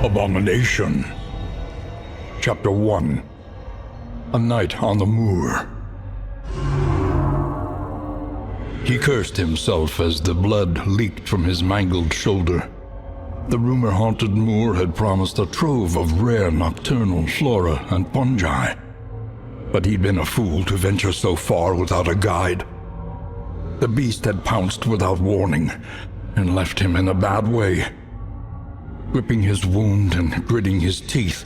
Abominación. Chapter 1. A Night on the Moor. He cursed himself as the blood leaked from his mangled shoulder. The rumor-haunted moor had promised a trove of rare nocturnal flora and fungi. But he'd been a fool to venture so far without a guide. The beast had pounced without warning and left him in a bad way. Gripping his wound and gritting his teeth,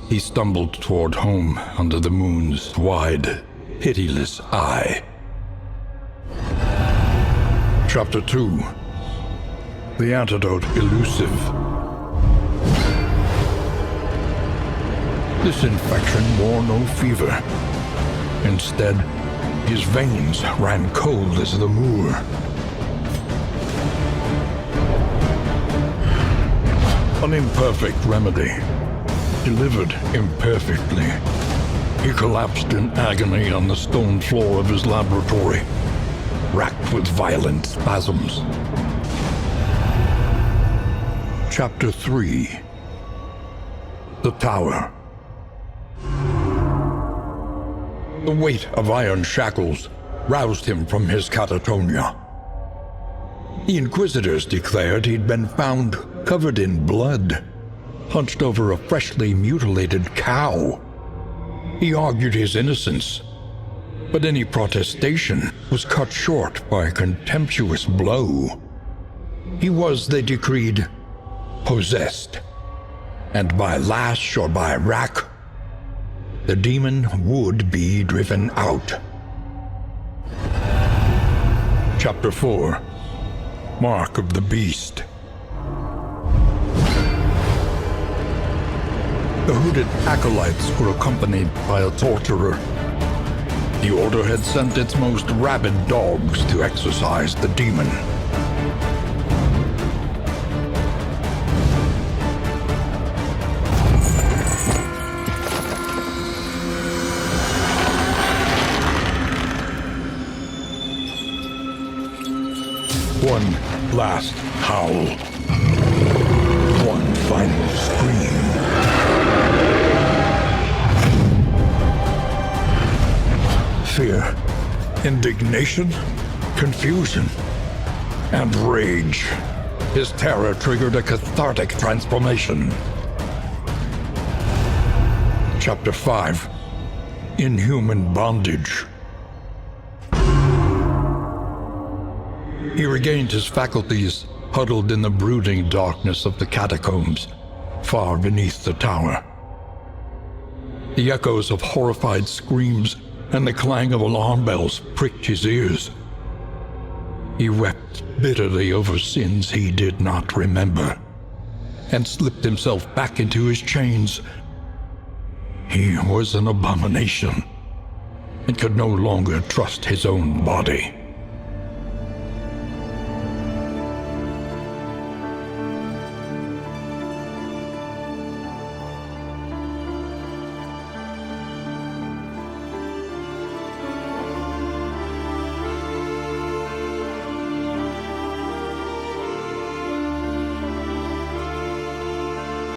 he stumbled toward home under the moon's wide, pitiless eye. Chapter 2. The Antidote Elusive. This infection wore no fever. Instead, his veins ran cold as the moor. An imperfect remedy, delivered imperfectly. He collapsed in agony on the stone floor of his laboratory, racked with violent spasms. Chapter 3. The Tower. The weight of iron shackles roused him from his catatonia. The Inquisitors declared he'd been found covered in blood, hunched over a freshly mutilated cow. He argued his innocence, but any protestation was cut short by a contemptuous blow. He was, they decreed, possessed, and by lash or by rack, the demon would be driven out. Chapter 4. Mark of the Beast. The hooded acolytes were accompanied by a torturer. The Order had sent its most rabid dogs to exorcise the demon. One last howl. One final scream. Fear, indignation, confusion, and rage. His terror triggered a cathartic transformation. Chapter 5. Inhuman Bondage. He regained his faculties, huddled in the brooding darkness of the catacombs, far beneath the tower. The echoes of horrified screams and the clang of alarm bells pricked his ears. He wept bitterly over sins he did not remember, and slipped himself back into his chains. He was an abomination, and could no longer trust his own body.